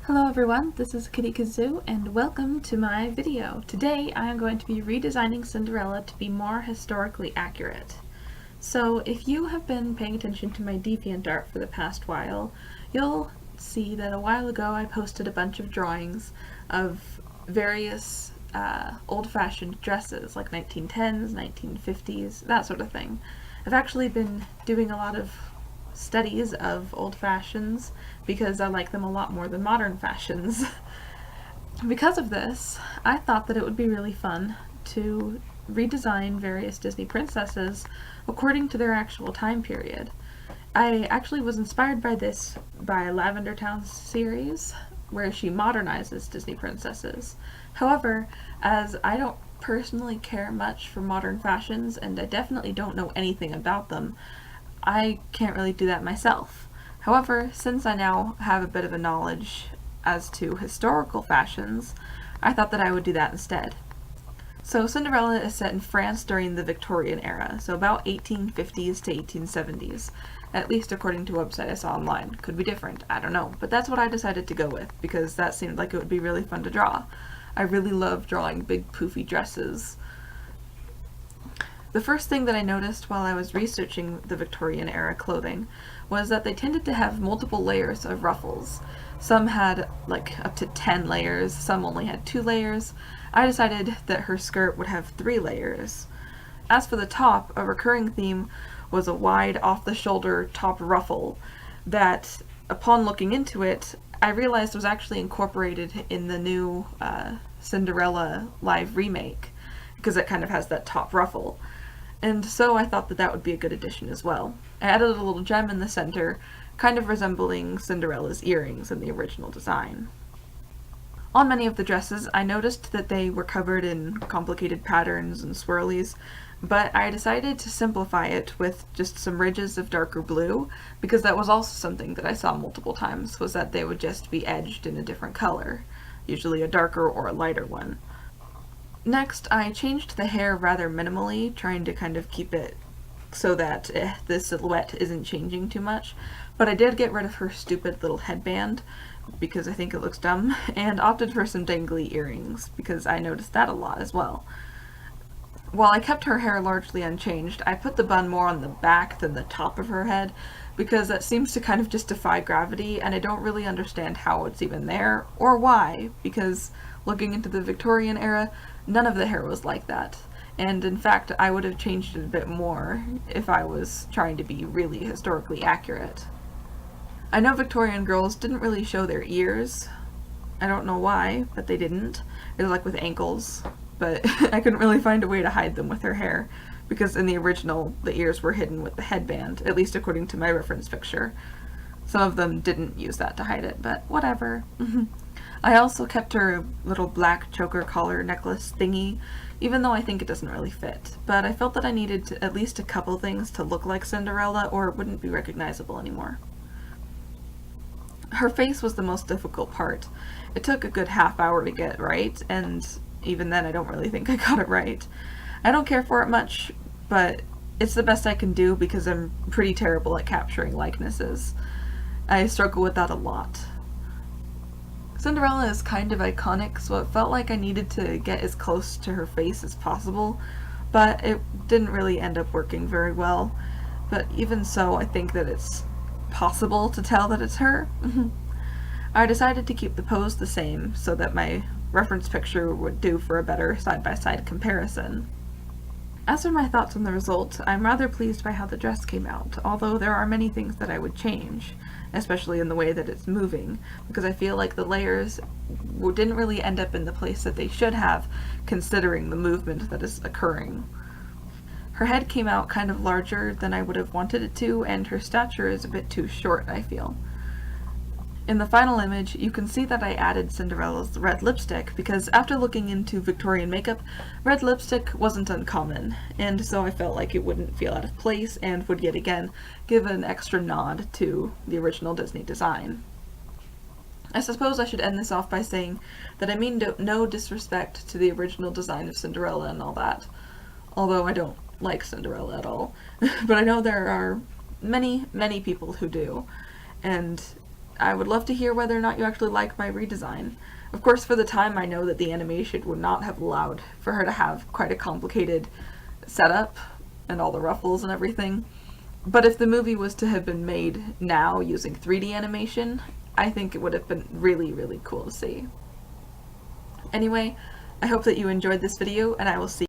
Hello everyone, this is Kitty Kazoo and welcome to my video. Today I am going to be redesigning Cinderella to be more historically accurate. So if you have been paying attention to my DeviantArt for the past while, you'll see that a while ago I posted a bunch of drawings of various old-fashioned dresses like 1910s, 1950s, that sort of thing. I've actually been doing a lot of studies of old fashions because I like them a lot more than modern fashions. Because of this, I thought that it would be really fun to redesign various Disney princesses according to their actual time period. I actually was inspired by this by Lavender Town's series, where she modernizes Disney princesses. However, as I don't personally care much for modern fashions, and I definitely don't know anything about them, I can't really do that myself. However, since I now have a bit of a knowledge as to historical fashions, I thought that I would do that instead. So Cinderella is set in France during the Victorian era, so about 1850s to 1870s, at least according to a website I saw online. Could be different, I don't know, but that's what I decided to go with because that seemed like it would be really fun to draw. I really love drawing big poofy dresses. The first thing that I noticed while I was researching the Victorian era clothing was that they tended to have multiple layers of ruffles. Some had like up to 10 layers, some only had 2 layers. I decided that her skirt would have 3 layers. As for the top, a recurring theme was a wide off-the-shoulder top ruffle that, upon looking into it, I realized was actually incorporated in the new Cinderella live remake, because it kind of has that top ruffle. And so I thought that that would be a good addition as well. I added a little gem in the center, kind of resembling Cinderella's earrings in the original design. On many of the dresses, I noticed that they were covered in complicated patterns and swirlies, but I decided to simplify it with just some ridges of darker blue, because that was also something that I saw multiple times, was that they would just be edged in a different color, usually a darker or a lighter one. Next, I changed the hair rather minimally, trying to kind of keep it so that the silhouette isn't changing too much, but I did get rid of her stupid little headband, because I think it looks dumb, and opted for some dangly earrings, because I noticed that a lot as well. While I kept her hair largely unchanged, I put the bun more on the back than the top of her head, because that seems to kind of just defy gravity, and I don't really understand how it's even there, or why, because looking into the Victorian era, none of the hair was like that. And in fact, I would have changed it a bit more if I was trying to be really historically accurate. I know Victorian girls didn't really show their ears. I don't know why, but they didn't. It was like with ankles, but I couldn't really find a way to hide them with her hair, because in the original, the ears were hidden with the headband, at least according to my reference picture. Some of them didn't use that to hide it, but whatever. I also kept her little black choker collar necklace thingy, even though I think it doesn't really fit, but I felt that I needed at least a couple things to look like Cinderella or it wouldn't be recognizable anymore. Her face was the most difficult part. It took a good half hour to get right, and even then I don't really think I got it right. I don't care for it much, but it's the best I can do because I'm pretty terrible at capturing likenesses. I struggle with that a lot. Cinderella is kind of iconic, so it felt like I needed to get as close to her face as possible, but it didn't really end up working very well. But even so, I think that it's possible to tell that it's her. I decided to keep the pose the same so that my reference picture would do for a better side-by-side comparison. As for my thoughts on the result, I'm rather pleased by how the dress came out, although there are many things that I would change, especially in the way that it's moving, because I feel like the layers didn't really end up in the place that they should have, considering the movement that is occurring. Her head came out kind of larger than I would have wanted it to, and her stature is a bit too short, I feel. In the final image, you can see that I added Cinderella's red lipstick because after looking into Victorian makeup, red lipstick wasn't uncommon, and so I felt like it wouldn't feel out of place and would yet again give an extra nod to the original Disney design. I suppose I should end this off by saying that I mean no disrespect to the original design of Cinderella and all that, although I don't like Cinderella at all, but I know there are many people who do, and I would love to hear whether or not you actually like my redesign. Of course, for the time, I know that the animation would not have allowed for her to have quite a complicated setup and all the ruffles and everything. But if the movie was to have been made now using 3D animation, I think it would have been really, really cool to see. Anyway, I hope that you enjoyed this video, and I will see you